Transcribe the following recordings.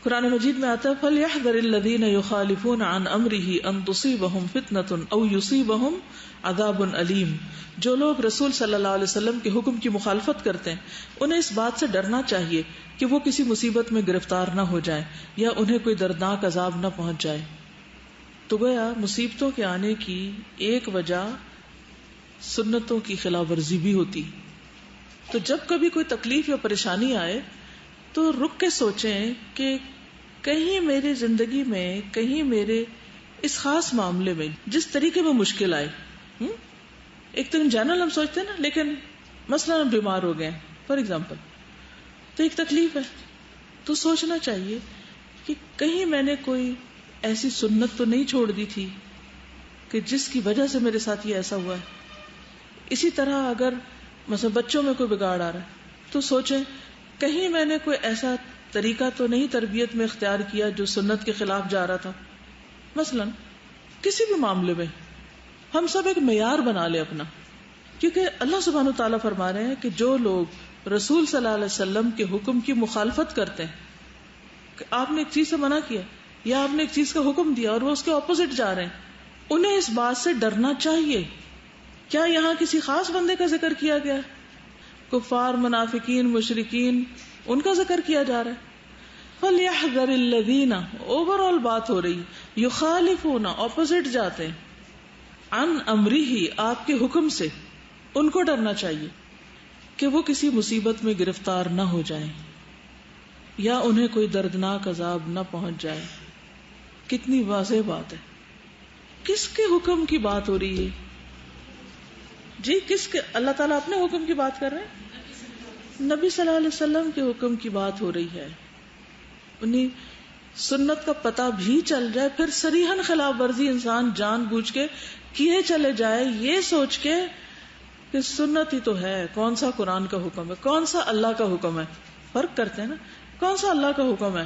قرآن مجید میں آتا ہے فَلْيَحْذَرِ الَّذِينَ يُخَالِفُونَ عَنْ أَمْرِهِ أَن تُصِيبَهُمْ فِتْنَةٌ أَوْ يُصِيبَهُمْ عَذَابٌ أَلِيمٌ. جو لوگ رسول صلی اللہ علیہ وسلم کے حکم کی مخالفت کرتے ہیں انہیں اس بات سے ڈرنا چاہیے کہ وہ کسی مصیبت میں گرفتار نہ ہو جائیں یا انہیں کوئی دردناک عذاب نہ پہنچ جائے. تو گویا مصیبتوں کے آنے کی ایک وجہ سنتوں کی خلاف ورزی بھی ہوتی. تو جب کبھی کوئی تکلیف یا پریشانی آئے تو رک کے سوچیں کہ کہیں میری زندگی میں، کہیں میرے اس خاص معاملے میں جس طریقے میں مشکل آئے، ایک تو ان جنرل ہم سوچتے ہیں نا، لیکن مثلا ہم بیمار ہو گئے فار ایگزامپل، تو ایک تکلیف ہے، تو سوچنا چاہیے کہ کہیں میں نے کوئی ایسی سنت تو نہیں چھوڑ دی تھی کہ جس کی وجہ سے میرے ساتھ یہ ایسا ہوا ہے. اسی طرح اگر مثلا بچوں میں کوئی بگاڑ آ رہا ہے تو سوچیں کہیں میں نے کوئی ایسا طریقہ تو نہیں تربیت میں اختیار کیا جو سنت کے خلاف جا رہا تھا. مثلا کسی بھی معاملے میں ہم سب ایک معیار بنا لیں اپنا، کیونکہ اللہ سبحانہ وتعالیٰ فرما رہے ہیں کہ جو لوگ رسول صلی اللہ علیہ وسلم کے حکم کی مخالفت کرتے ہیں، کہ آپ نے ایک چیز سے منع کیا یا آپ نے ایک چیز کا حکم دیا اور وہ اس کے اپوزٹ جا رہے ہیں، انہیں اس بات سے ڈرنا چاہیے. کیا یہاں کسی خاص بندے کا ذکر کیا گیا ہے؟ کفار، منافقین، مشرکین، ان کا ذکر کیا جا رہا ہے. فَلْيَحْذَرِ الَّذِينَ، اوور آل بات ہو رہی، يُخَالِفُونَ، اپوزٹ جاتے ہیں، عن امرہ، آپ کے حکم سے، ان کو ڈرنا چاہیے کہ وہ کسی مصیبت میں گرفتار نہ ہو جائیں یا انہیں کوئی دردناک عذاب نہ پہنچ جائے. کتنی واضح بات ہے. کس کے حکم کی بات ہو رہی ہے جی؟ کس کے؟ اللہ تعالیٰ اپنے حکم کی بات کر رہے ہیں، نبی صلی اللہ علیہ وسلم کے حکم کی بات ہو رہی ہے. انہیں سنت کا پتہ بھی چل جائے، پھر صریحاً خلاف ورزی انسان جان بوجھ کے کیے چلے جائے، یہ سوچ کے کہ سنت ہی تو ہے، کون سا قرآن کا حکم ہے، کون سا اللہ کا حکم ہے. فرق کرتے ہیں نا، کون سا اللہ کا حکم ہے.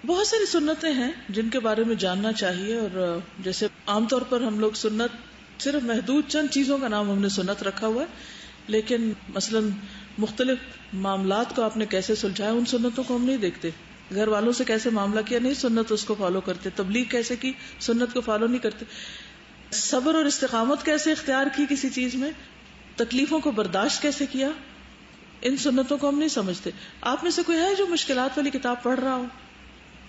بہت ساری سنتیں ہیں جن کے بارے میں جاننا چاہیے، اور جیسے عام طور پر ہم لوگ سنت صرف محدود چند چیزوں کا نام ہم نے سنت رکھا ہوا ہے، لیکن مثلا مختلف معاملات کو آپ نے کیسے سلجھایا ان سنتوں کو ہم نہیں دیکھتے. گھر والوں سے کیسے معاملہ کیا، نہیں سنت اس کو فالو کرتے. تبلیغ کیسے کی، سنت کو فالو نہیں کرتے. صبر اور استقامت کیسے اختیار کی کسی چیز میں، تکلیفوں کو برداشت کیسے کیا، ان سنتوں کو ہم نہیں سمجھتے. آپ میں سے کوئی ہے جو مشکلات والی کتاب پڑھ رہا ہو؟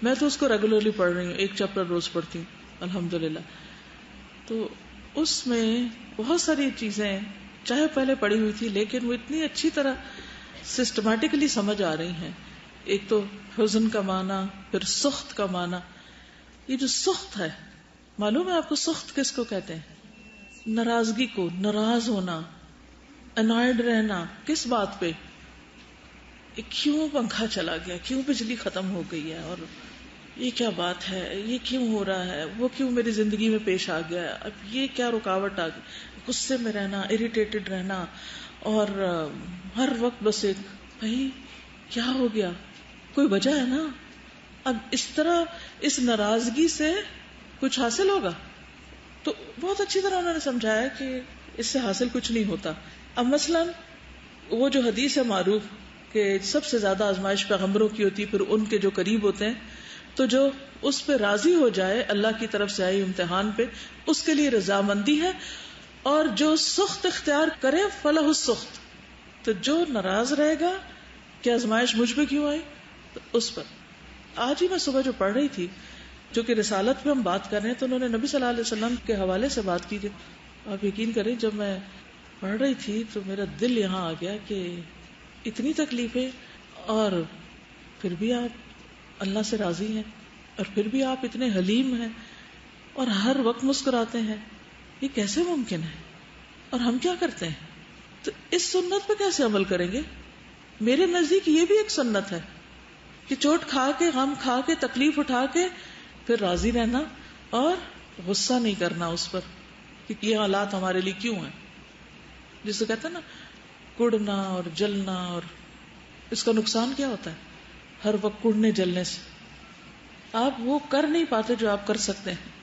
میں تو اس کو ریگولرلی پڑھ رہی ہوں، ایک چیپٹر روز پڑھتی ہوں الحمدللہ. تو اس میں بہت ساری چیزیں چاہے پہلے پڑھی ہوئی تھی لیکن وہ اتنی اچھی طرح سسٹمیٹکلی سمجھ آ رہی ہیں. ایک تو حزن کا معنی، پھر سخت کا معنی. یہ جو سخت ہے، معلوم ہے آپ کو سخت کس کو کہتے ہیں؟ ناراضگی کو، ناراض ہونا، انوائڈ رہنا. کس بات پہ؟ کیوں پنکھا چلا گیا، کیوں بجلی ختم ہو گئی ہے، اور یہ کیا بات ہے، یہ کیوں ہو رہا ہے، وہ کیوں میری زندگی میں پیش آ گیا، اب یہ کیا رکاوٹ آ گئی. غصے میں رہنا، اریٹیٹڈ رہنا، اور ہر وقت بس ایک بھائی کیا ہو گیا، کوئی وجہ ہے نا. اب اس طرح اس ناراضگی سے کچھ حاصل ہوگا؟ تو بہت اچھی طرح انہوں نے سمجھایا کہ اس سے حاصل کچھ نہیں ہوتا. اب مثلا وہ جو حدیث ہے معروف کہ سب سے زیادہ آزمائش پیغمبروں کی ہوتی، پھر ان کے جو قریب ہوتے ہیں، تو جو اس پہ راضی ہو جائے اللہ کی طرف سے آئی امتحان پہ، اس کے لیے رضامندی ہے. اور جو سخت اختیار کرے فلہ السخط، تو جو ناراض رہے گا کہ آزمائش مجھ پہ کیوں آئی، تو اس پر. آج ہی میں صبح جو پڑھ رہی تھی، جو کہ رسالت پہ ہم بات کر رہے ہیں، تو انہوں نے نبی صلی اللہ علیہ وسلم کے حوالے سے بات کی تھی. آپ یقین کریں جب میں پڑھ رہی تھی تو میرا دل یہاں آ گیا کہ اتنی تکلیفیں اور پھر بھی آپ اللہ سے راضی ہیں، اور پھر بھی آپ اتنے حلیم ہیں اور ہر وقت مسکراتے ہیں. یہ کیسے ممکن ہے؟ اور ہم کیا کرتے ہیں؟ تو اس سنت پہ کیسے عمل کریں گے؟ میرے نزدیک یہ بھی ایک سنت ہے کہ چوٹ کھا کے، غم کھا کے، تکلیف اٹھا کے پھر راضی رہنا اور غصہ نہیں کرنا اس پر کہ یہ حالات ہمارے لیے کیوں ہیں. جسے کہتے ہیں نا کڑنا اور جلنا، اور اس کا نقصان کیا ہوتا ہے؟ ہر وقت کڑنے جلنے سے آپ وہ کر نہیں پاتے جو آپ کر سکتے ہیں.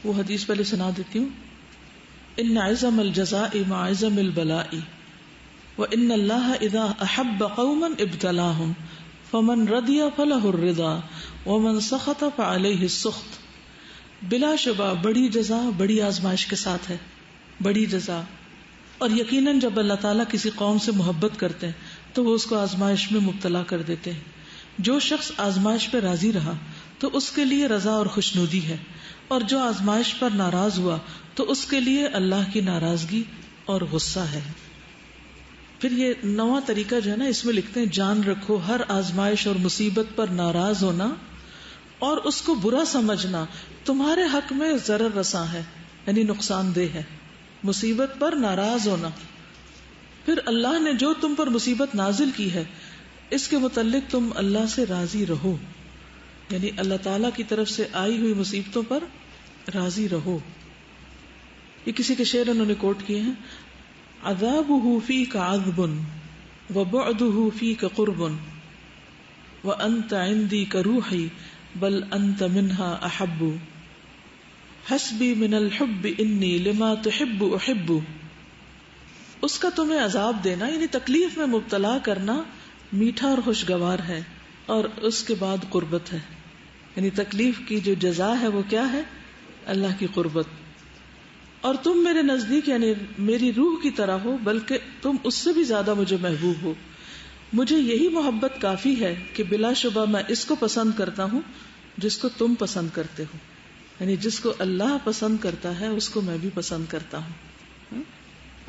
وہ حدیث پہلے سنا دیتی ہوں. ان عظم الجزاء مع عظم البلاء وان اللہ اذا احب قوما ابتلاهم فمن رضی فلہ الرضا ومن سخط فعلیہ السخط. بلا شبہ بڑی جزا بڑی آزمائش کے ساتھ ہے، بڑی جزا. اور یقیناً جب اللہ تعالیٰ کسی قوم سے محبت کرتے ہیں تو وہ اس کو آزمائش میں مبتلا کر دیتے ہیں. جو شخص آزمائش پہ راضی رہا تو اس کے لیے رضا اور خوشنودی ہے، اور جو آزمائش پر ناراض ہوا تو اس کے لیے اللہ کی ناراضگی اور غصہ ہے. پھر یہ نواں طریقہ جو ہے نا، اس میں لکھتے ہیں جان رکھو ہر آزمائش اور مصیبت پر ناراض ہونا اور اس کو برا سمجھنا تمہارے حق میں ضرر رساں ہے، یعنی نقصان دہ ہے. مصیبت پر ناراض ہونا. پھر اللہ نے جو تم پر مصیبت نازل کی ہے اس کے متعلق تم اللہ سے راضی رہو، یعنی اللہ تعالی کی طرف سے آئی ہوئی مصیبتوں پر راضی رہو. یہ کسی کے شعر انہوں نے کوٹ کیے ہیں، عذابہ فیک عذب وبعدہ فیک قرب وانت عندی کروحی بل انت منہا احب حسبی من الحب انی لما تحب احب. اس کا تمہیں عذاب دینا یعنی تکلیف میں مبتلا کرنا میٹھا اور خوشگوار ہے، اور اس کے بعد قربت ہے، یعنی تکلیف کی جو جزا ہے وہ کیا ہے؟ اللہ کی قربت. اور تم میرے نزدیک یعنی میری روح کی طرح ہو، بلکہ تم اس سے بھی زیادہ مجھے محبوب ہو. مجھے یہی محبت کافی ہے کہ بلا شبہ میں اس کو پسند کرتا ہوں جس کو تم پسند کرتے ہو، یعنی جس کو اللہ پسند کرتا ہے اس کو میں بھی پسند کرتا ہوں.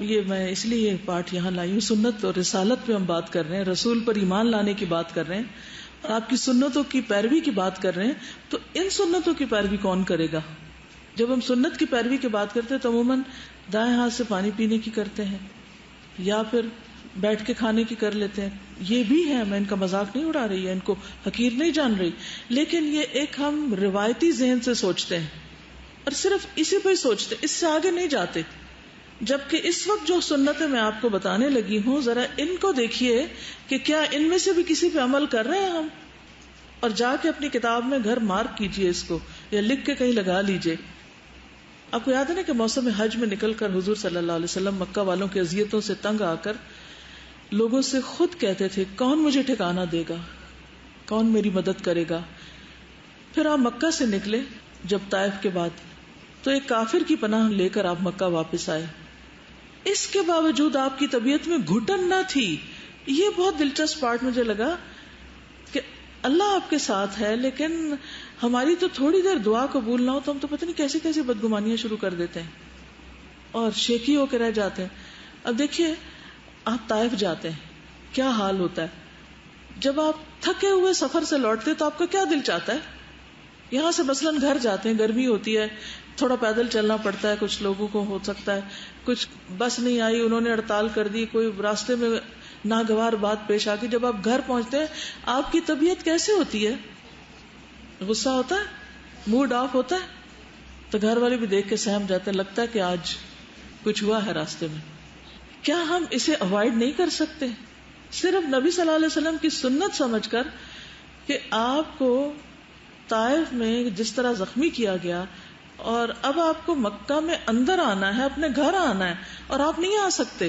یہ میں اس لیے یہ پارٹ یہاں لائی ہوں. سنت اور رسالت پہ ہم بات کر رہے ہیں، رسول پر ایمان لانے کی بات کر رہے ہیں، اور آپ کی سنتوں کی پیروی کی بات کر رہے ہیں. تو ان سنتوں کی پیروی کون کرے گا؟ جب ہم سنت کی پیروی کی بات کرتے ہیں تو عموماً دائیں ہاتھ سے پانی پینے کی کرتے ہیں یا پھر بیٹھ کے کھانے کی کر لیتے ہیں. یہ بھی ہے، میں ان کا مذاق نہیں اڑا رہی ہے، ان کو حقیر نہیں جان رہی، لیکن یہ ایک ہم روایتی ذہن سے سوچتے ہیں اور صرف اسی پہ ہی سوچتے ہیں، اس سے آگے نہیں جاتے. جبکہ اس وقت جو سنتیں میں آپ کو بتانے لگی ہوں ذرا ان کو دیکھیے کہ کیا ان میں سے بھی کسی پہ عمل کر رہے ہیں ہم، اور جا کے اپنی کتاب میں گھر مارک کیجئے اس کو یا لکھ کے کہیں لگا لیجئے. آپ کو یاد ہے نا کہ موسم حج میں نکل کر حضور صلی اللہ علیہ وسلم مکہ والوں کی اذیتوں سے تنگ آ کر لوگوں سے خود کہتے تھے کون مجھے ٹھکانہ دے گا، کون میری مدد کرے گا. پھر آپ مکہ سے نکلے جب طائف کے بعد تو ایک کافر کی پناہ لے کر آپ مکہ واپس آئے. اس کے باوجود آپ کی طبیعت میں گھٹن نہ تھی. یہ بہت دلچسپ پارٹ مجھے لگا کہ اللہ آپ کے ساتھ ہے، لیکن ہماری تو تھوڑی دیر دعا قبول نہ ہو تو ہم تو پتہ نہیں کیسی کیسی بدگمانیاں شروع کر دیتے ہیں اور شیکی ہو کے رہ جاتے ہیں. اب دیکھیے آپ طائف جاتے ہیں، کیا حال ہوتا ہے جب آپ تھکے ہوئے سفر سے لوٹتے تو آپ کا کیا دل چاہتا ہے؟ یہاں سے مثلاً گھر جاتے ہیں، گرمی ہوتی ہے، تھوڑا پیدل چلنا پڑتا ہے، کچھ لوگوں کو ہو سکتا ہے کچھ بس نہیں آئی، انہوں نے ہڑتال کر دی، کوئی راستے میں ناگوار بات پیش آ گئی. جب آپ گھر پہنچتے ہیں آپ کی طبیعت کیسے ہوتی ہے؟ غصہ ہوتا ہے، موڈ آف ہوتا ہے. تو گھر والے بھی دیکھ کے سہم جاتے ہیں، لگتا ہے کہ آج کچھ ہوا ہے راستے میں. کیا ہم اسے اوائڈ نہیں کر سکتے صرف نبی صلی اللہ علیہ وسلم کی سنت سمجھ کر کہ آپ کو طائف میں جس طرح زخمی کیا گیا اور اب آپ کو مکہ میں اندر آنا ہے، اپنے گھر آنا ہے اور آپ نہیں آ سکتے،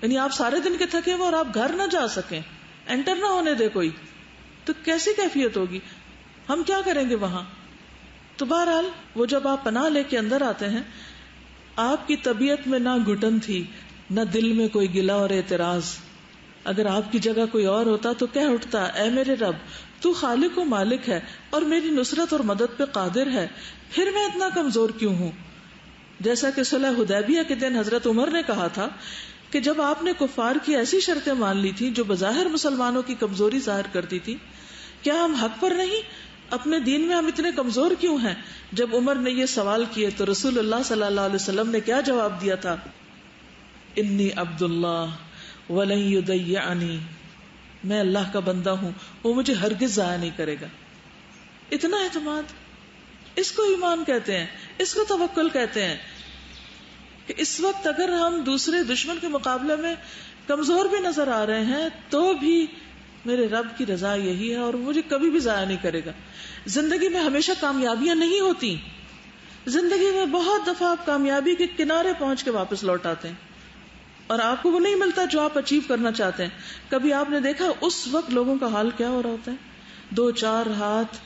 یعنی آپ سارے دن کے تھکے ہوئے اور آپ گھر نہ جا سکیں، انٹر نہ ہونے دے کوئی، تو کیسی کیفیت ہوگی؟ ہم کیا کریں گے وہاں؟ تو بہرحال وہ جب آپ پناہ لے کے اندر آتے ہیں آپ کی طبیعت میں نہ گھٹن تھی نہ دل میں کوئی گلہ اور اعتراض. اگر آپ کی جگہ کوئی اور ہوتا تو کہہ اٹھتا اے میرے رب تو خالق و مالک ہے اور میری نصرت اور مدد پہ قادر ہے، پھر میں اتنا کمزور کیوں ہوں؟ جیسا کہ صلح حدیبیہ کے دن حضرت عمر نے کہا تھا کہ جب آپ نے کفار کی ایسی شرطیں مان لی تھی جو بظاہر مسلمانوں کی کمزوری ظاہر کرتی تھی، کیا ہم حق پر نہیں؟ اپنے دین میں ہم اتنے کمزور کیوں ہیں؟ جب عمر نے یہ سوال کیے تو رسول اللہ صلی اللہ علیہ وسلم نے کیا جواب دیا تھا؟ انی عبد اللہ ولن یضیعنی، میں اللہ کا بندہ ہوں، وہ مجھے ہرگز ضائع نہیں کرے گا. اتنا اعتماد، اس کو ایمان کہتے ہیں، اس کو توکل کہتے ہیں کہ اس وقت اگر ہم دوسرے دشمن کے مقابلے میں کمزور بھی نظر آ رہے ہیں تو بھی میرے رب کی رضا یہی ہے اور مجھے کبھی بھی ضائع نہیں کرے گا. زندگی میں ہمیشہ کامیابیاں نہیں ہوتی، زندگی میں بہت دفعہ آپ کامیابی کے کنارے پہنچ کے واپس لوٹ آتے ہیں. اور آپ کو وہ نہیں ملتا جو آپ اچیو کرنا چاہتے ہیں. کبھی آپ نے دیکھا اس وقت لوگوں کا حال کیا ہو رہا ہوتا ہے؟ 2-4 ہاتھ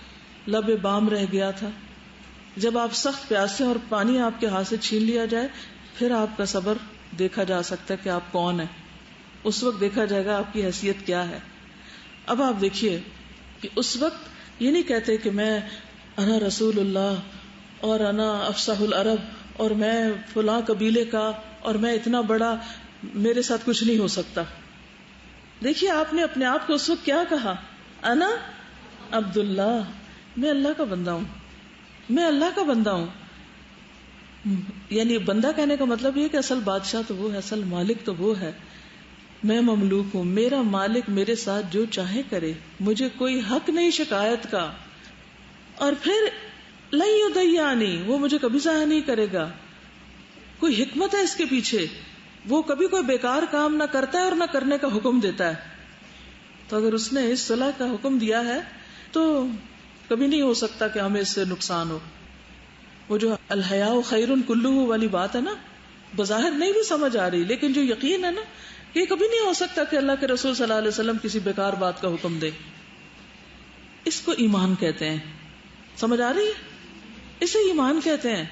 لب بام رہ گیا تھا. جب آپ سخت پیاسے اور پانی آپ کے ہاتھ سے چھین لیا جائے پھر آپ کا صبر دیکھا جا سکتا ہے کہ آپ کون ہیں. اس وقت دیکھا جائے گا آپ کی حیثیت کیا ہے. اب آپ دیکھیے کہ اس وقت یہ نہیں کہتے کہ میں انا رسول اللہ اور انا افصح العرب اور میں فلاں قبیلے کا اور میں اتنا بڑا، میرے ساتھ کچھ نہیں ہو سکتا. دیکھیے آپ نے اپنے آپ کو اس وقت کیا کہا؟ انا عبداللہ، میں اللہ کا بندہ ہوں، میں اللہ کا بندہ ہوں. یعنی بندہ کہنے کا مطلب یہ کہ اصل بادشاہ تو وہ ہے، اصل مالک تو وہ ہے. میں مملوک ہوں، میرا مالک میرے ساتھ جو چاہے کرے، مجھے کوئی حق نہیں شکایت کا. اور پھر لن یضیعنی، وہ مجھے کبھی ضائع نہیں کرے گا. کوئی حکمت ہے اس کے پیچھے، وہ کبھی کوئی بیکار کام نہ کرتا ہے اور نہ کرنے کا حکم دیتا ہے. تو اگر اس نے اس صلاح کا حکم دیا ہے تو کبھی نہیں ہو سکتا کہ ہمیں اس سے نقصان ہو. وہ جو الحیاء خیر کلہ والی بات ہے نا، بظاہر نہیں بھی سمجھ آ رہی، لیکن جو یقین ہے نا کہ کبھی نہیں ہو سکتا کہ اللہ کے رسول صلی اللہ علیہ وسلم کسی بیکار بات کا حکم دے. اس کو ایمان کہتے ہیں. سمجھ آ رہی ہے؟ اسے ایمان کہتے ہیں.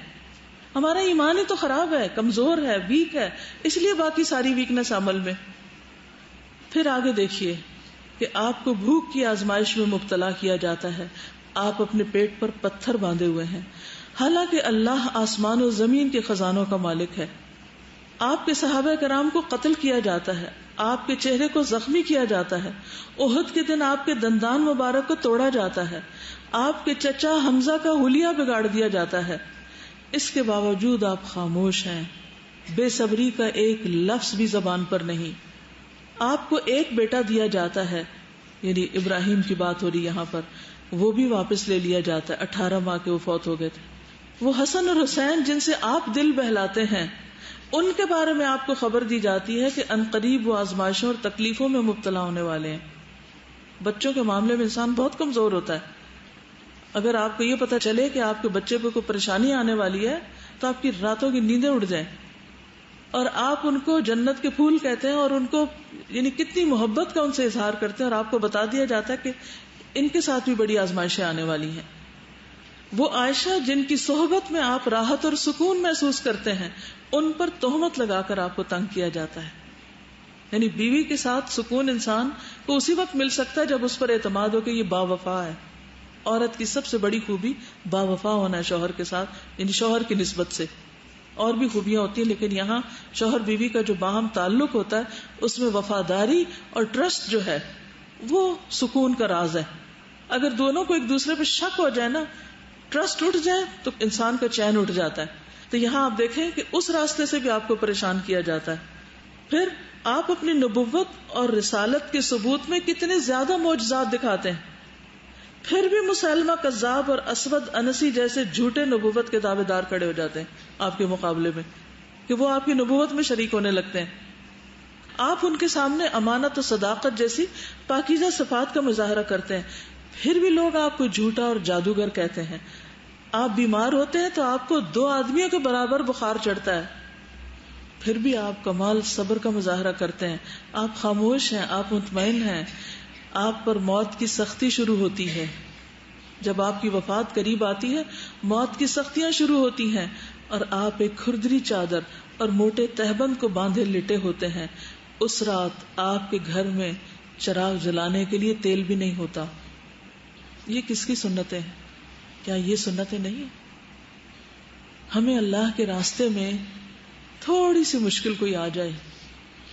ہمارا ایمان ہی تو خراب ہے، کمزور ہے، ویک ہے، اس لیے باقی ساری ویکنس عمل میں. پھر آگے دیکھیے کہ آپ کو بھوک کی آزمائش میں مبتلا کیا جاتا ہے. آپ اپنے پیٹ پر پتھر باندھے ہوئے ہیں، حالانکہ اللہ آسمان و زمین کے خزانوں کا مالک ہے. آپ کے صحابہ کرام کو قتل کیا جاتا ہے، آپ کے چہرے کو زخمی کیا جاتا ہے، احد کے دن آپ کے دندان مبارک کو توڑا جاتا ہے، آپ کے چچا حمزہ کا حلیہ بگاڑ دیا جاتا ہے. اس کے باوجود آپ خاموش ہیں، بے صبری کا ایک لفظ بھی زبان پر نہیں. آپ کو ایک بیٹا دیا جاتا ہے، یعنی ابراہیم کی بات ہو رہی یہاں پر، وہ بھی واپس لے لیا جاتا ہے. 18 ماہ کے وہ فوت ہو گئے تھے. وہ حسن اور حسین جن سے آپ دل بہلاتے ہیں، ان کے بارے میں آپ کو خبر دی جاتی ہے کہ انقریب وہ آزمائشوں اور تکلیفوں میں مبتلا ہونے والے ہیں. بچوں کے معاملے میں انسان بہت کمزور ہوتا ہے. اگر آپ کو یہ پتا چلے کہ آپ کے بچے پہ کوئی پریشانی آنے والی ہے تو آپ کی راتوں کی نیندیں اڑ جائیں. اور آپ ان کو جنت کے پھول کہتے ہیں اور ان کو یعنی کتنی محبت کا ان سے اظہار کرتے ہیں، اور آپ کو بتا دیا جاتا ہے کہ ان کے ساتھ بھی بڑی آزمائشیں آنے والی ہیں. وہ عائشہ جن کی صحبت میں آپ راحت اور سکون محسوس کرتے ہیں، ان پر تہمت لگا کر آپ کو تنگ کیا جاتا ہے. یعنی بیوی کے ساتھ سکون انسان کو اسی وقت مل سکتا ہے جب اس پر اعتماد ہو کہ یہ با وفا ہے. عورت کی سب سے بڑی خوبی با وفا ہونا ہے شوہر کے ساتھ، یعنی شوہر کی نسبت سے. اور بھی خوبیاں ہوتی ہیں لیکن یہاں شوہر بیوی کا جو باہم تعلق ہوتا ہے اس میں وفاداری اور ٹرسٹ جو ہے وہ سکون کا راز ہے. اگر دونوں کو ایک دوسرے پہ شک ہو جائے نا، ٹرسٹ اٹھ جائے، تو انسان کا چین اٹھ جاتا ہے. تو یہاں آپ دیکھیں کہ اس راستے سے بھی آپ کو پریشان کیا جاتا ہے. پھر آپ اپنی نبوت اور رسالت کے ثبوت میں کتنے زیادہ معجزات دکھاتے ہیں، پھر بھی مسلمہ کذاب اور اسود انسی جیسے جھوٹے نبوت کے دعوے دار کھڑے ہو جاتے ہیں آپ کے مقابلے میں کہ وہ آپ کی نبوت میں شریک ہونے لگتے ہیں. آپ ان کے سامنے امانت و صداقت جیسی پاکیزہ صفات کا مظاہرہ کرتے ہیں، پھر بھی لوگ آپ کو جھوٹا اور جادوگر کہتے ہیں. آپ بیمار ہوتے ہیں تو آپ کو 2 آدمیوں کے برابر بخار چڑھتا ہے، پھر بھی آپ کمال صبر کا مظاہرہ کرتے ہیں. آپ خاموش ہیں، آپ مطمئن ہیں. آپ پر موت کی سختی شروع ہوتی ہے. جب آپ کی وفات قریب آتی ہے، موت کی سختیاں شروع ہوتی ہیں، اور آپ ایک کھردری چادر اور موٹے تہبند کو باندھے لٹے ہوتے ہیں. اس رات آپ کے گھر میں چراغ جلانے کے لیے تیل بھی نہیں ہوتا. یہ کس کی سنتیں ہیں؟ کیا یہ سنتیں نہیں ہیں؟ ہمیں اللہ کے راستے میں تھوڑی سی مشکل کوئی آ جائے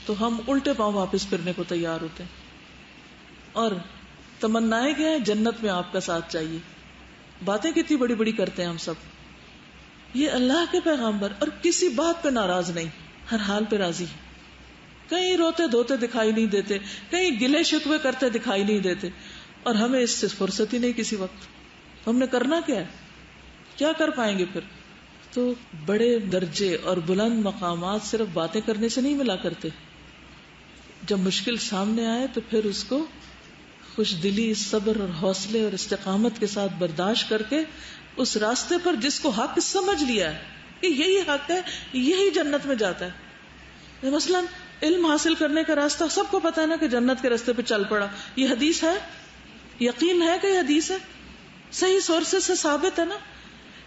تو ہم الٹے پاؤں واپس پھرنے کو تیار ہوتے ہیں، اور تمنائیں گے جنت میں آپ کا ساتھ چاہیے. باتیں کتنی بڑی بڑی کرتے ہیں ہم سب. یہ اللہ کے پیغمبر اور کسی بات پہ ناراض نہیں، ہر حال پہ راضی. کہیں روتے دھوتے دکھائی نہیں دیتے، کہیں گلے شکوے کرتے دکھائی نہیں دیتے، اور ہمیں اس سے فرصت ہی نہیں کسی وقت. ہم نے کرنا کیا ہے؟ کیا کر پائیں گے پھر؟ تو بڑے درجے اور بلند مقامات صرف باتیں کرنے سے نہیں ملا کرتے. جب مشکل سامنے آئے تو پھر اس کو خوش دلی، صبر اور حوصلے اور استقامت کے ساتھ برداشت کر کے اس راستے پر جس کو حق سمجھ لیا ہے کہ یہی حق ہے، یہی جنت میں جاتا ہے. مثلاً علم حاصل کرنے کا راستہ سب کو پتا ہے نا کہ جنت کے راستے پہ چل پڑا. یہ حدیث ہے, یقین ہے کہ یہ حدیث ہے, صحیح سورسز سے ثابت ہے نا.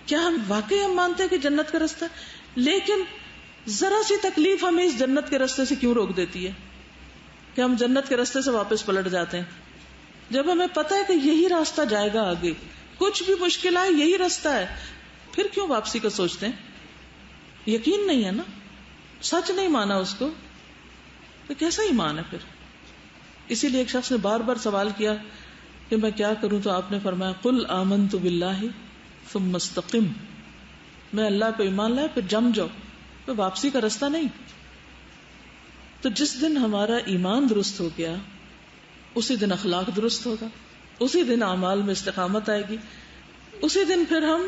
کیا ہم واقعی ہم مانتے ہیں کہ جنت کا راستہ ہے؟ لیکن ذرا سی تکلیف ہمیں اس جنت کے راستے سے کیوں روک دیتی ہے کہ ہم جنت کے راستے سے واپس پلٹ جاتے ہیں, جب ہمیں پتا ہے کہ یہی راستہ جائے گا آگے, کچھ بھی مشکل آئے یہی راستہ ہے, پھر کیوں واپسی کا سوچتے ہیں؟ یقین نہیں ہے نا, سچ نہیں مانا اس کو, تو کیسا ایمان ہے پھر؟ اسی لیے ایک شخص نے بار بار سوال کیا کہ میں کیا کروں, تو آپ نے فرمایا قل آمنت باللہ ثم استقم, میں اللہ پہ ایمان لایا پھر جم جاؤ, تو واپسی کا راستہ نہیں. تو جس دن ہمارا ایمان درست ہو گیا اسی دن اخلاق درست ہوگا, اسی دن اعمال میں استقامت آئے گی, اسی دن پھر ہم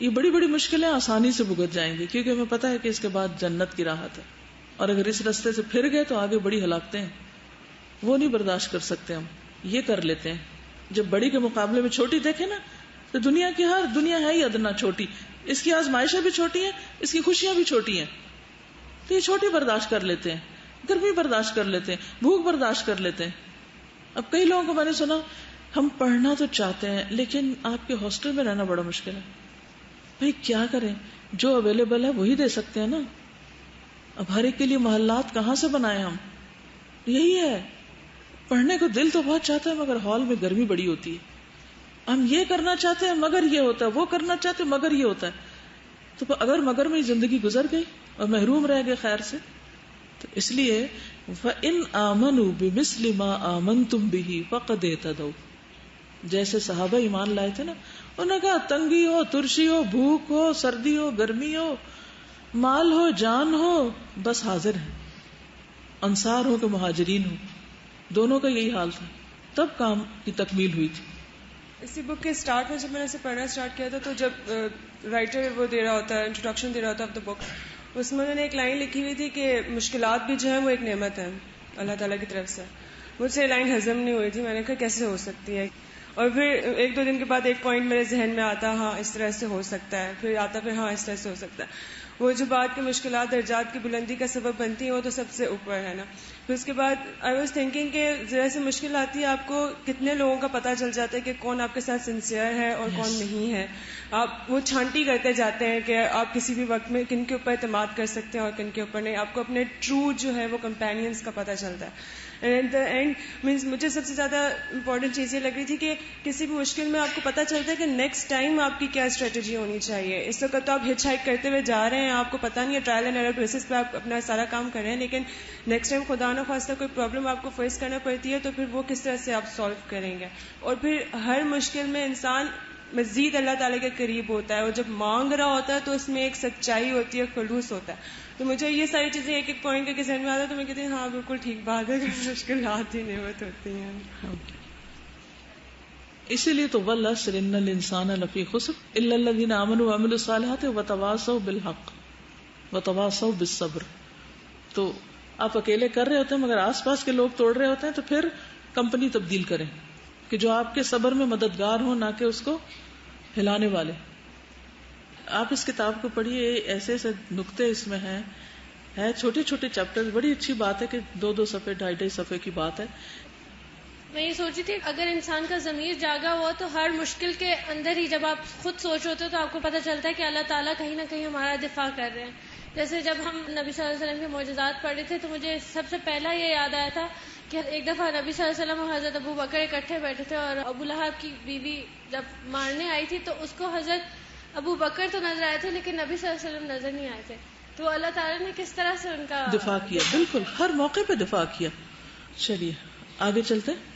یہ بڑی بڑی مشکلیں آسانی سے بھگت جائیں گے, کیونکہ ہمیں پتا ہے کہ اس کے بعد جنت کی راحت ہے. اور اگر اس راستے سے پھر گئے تو آگے بڑی ہلاکتیں ہیں, وہ نہیں برداشت کر سکتے ہم, یہ کر لیتے ہیں. جب بڑی کے مقابلے میں چھوٹی دیکھیں نا, تو دنیا کی ہر دنیا ہے ہی ادنا چھوٹی, اس کی آزمائشیں بھی چھوٹی ہیں, اس کی خوشیاں بھی چھوٹی ہیں, تو یہ چھوٹی برداشت کر لیتے ہیں, گرمی برداشت کر لیتے ہیں, بھوک برداشت کر لیتے ہیں. اب کئی لوگوں کو میں نے سنا ہم پڑھنا تو چاہتے ہیں لیکن آپ کے ہاسٹل میں رہنا بڑا مشکل ہے. بھئی کیا کریں, جو اویلیبل ہے وہی دے سکتے ہیں نا. اب ہر ایک کے لیے محلات کہاں سے بنائے ہم؟ یہی ہے, پڑھنے کو دل تو بہت چاہتا ہے مگر ہال میں گرمی بڑی ہوتی ہے. ہم یہ کرنا چاہتے ہیں مگر یہ ہوتا ہے, وہ کرنا چاہتے ہیں مگر یہ ہوتا ہے. تو اگر مگر میں زندگی گزر گئی اور محروم رہ گئے خیر سے. تو اس لیے وَإِنْ آمَنُوا بِمِثْلِ مَا آمَنْتُمْ بِهِ فَقَدْ اهْتَدَوْا, جیسے صحابہ ایمان لائے تھے نا, انہوں نے کہا تنگی ہو, ترشی ہو, بھوک ہو, سردی ہو, گرمی ہو, مال ہو, جان ہو, بس حاضر ہیں. انصار ہو کہ مہاجرین ہو, دونوں کا یہی حال تھا, تب کام کی تکمیل ہوئی تھی. اسی بک کے اسٹارٹ میں جب میں نے اسے پڑھنا اسٹارٹ کیا تھا تو جب رائٹر وہ دے رہا ہوتا ہے, انٹروڈکشن دے رہا ہوتا ہے آف دا بک, اس میں انہوں نے ایک لائن لکھی ہوئی تھی کہ مشکلات بھی جو ہیں وہ ایک نعمت ہے اللہ تعالیٰ کی طرف سے. مجھ سے یہ لائن ہضم نہیں ہوئی تھی, میں نے کہا کیسے ہو سکتی ہے. اور پھر ایک دو دن کے بعد ایک پوائنٹ میرے ذہن میں آتا, ہاں اس طرح سے ہو سکتا ہے, پھر آتا پھر ہاں اس طرح سے ہو سکتا ہے. وہ جو بات کی مشکلات درجات کی بلندی کا سبب بنتی ہیں وہ تو سب سے اوپر ہے نا. پھر اس کے بعد آئی واز تھنکنگ کہ ذرا سی مشکل آتی ہے, آپ کو کتنے لوگوں کا پتہ چل جاتا ہے کہ کون آپ کے ساتھ سنسیئر ہے اور کون نہیں ہے. آپ وہ چھانٹی کرتے جاتے ہیں کہ آپ کسی بھی وقت میں کن کے اوپر اعتماد کر سکتے ہیں اور کن کے اوپر نہیں. آپ کو اپنے ٹرو جو ہے وہ کمپینینس کا پتہ چلتا ہے. And at the end means مجھے سب سے زیادہ امپورٹنٹ چیز یہ لگ رہی تھی کہ کسی بھی مشکل میں آپ کو پتہ چلتا ہے کہ نیکسٹ ٹائم آپ کی کیا اسٹریٹجی ہونی چاہیے. اس وقت تو آپ ہچ ہائک کرتے ہوئے جا رہے ہیں, آپ کو پتہ نہیں ہے, ٹرائل اینڈ ایرر بیسس پہ آپ اپنا سارا کام کر رہے ہیں, لیکن نیکسٹ ٹائم خدا نہ خواستہ کوئی پرابلم آپ کو فیس کرنا پڑتی ہے تو پھر وہ کس طرح سے آپ سالو کریں گے. اور پھر ہر مشکل میں انسان مزید اللہ تعالیٰ کے قریب ہوتا ہے, اور جب مانگ رہا ہوتا ہے تو اس میں ایک سچائی ہوتی ہے, خلوص ہوتا ہے. تو مجھے یہ ساری چیزیں ایک ایک پوائنٹ کے ذہن میں آتا ہے تو میں کہتی ہوں ہاں بالکل ٹھیک بات ہے کہ مشکلات ہی نعمت ہوتی ہیں. اسی لیے تو وَالْعَصْرِ إِنَّ الْإِنسَانَ لَفِي خُسْرٍ إِلَّا الَّذِينَ آمَنُوا وَعَمِلُوا الصَّالِحَاتِ وَتَوَاصَوْا بِالْحَقِّ وَتَوَاصَوْا بِالصَّبْرِ. تو آپ اکیلے کر رہے ہوتے ہیں مگر آس پاس کے لوگ توڑ رہے ہوتے ہیں, تو پھر کمپنی تبدیل کریں کہ جو آپ کے صبر میں مددگار ہوں, نہ کہ اس کو ہلانے والے. آپ اس کتاب کو پڑھیے, ایسے ایسے نقطے اس میں ہیں, چھوٹے چھوٹے چیپٹر. بڑی اچھی بات ہے کہ 2-2 صفحے 2.5 صفحے کی بات ہے. میں یہ سوچی تھی اگر انسان کا ضمیر جاگا ہوا تو ہر مشکل کے اندر ہی جب آپ خود سوچ ہوتے تو آپ کو پتہ چلتا ہے کہ اللہ تعالیٰ کہیں نہ کہیں ہمارا دفاع کر رہے ہیں. جیسے جب ہم نبی صلی اللہ علیہ وسلم کے معجزات پڑھ رہے تھے تو مجھے سب سے پہلا یہ یاد آیا تھا کہ ایک دفعہ نبی صلی اللہ علیہ وسلم اور حضرت ابو بکر اکٹھے بیٹھے تھے, اور ابو لہب کی بیوی جب مارنے آئی تھی تو اس کو حضرت ابو بکر تو نظر آئے تھے لیکن نبی صلی اللہ علیہ وسلم نظر نہیں آئے تھے. تو اللہ تعالیٰ نے کس طرح سے ان کا دفاع کیا, بالکل ہر موقع پہ دفاع کیا. چلیے آگے چلتے ہیں.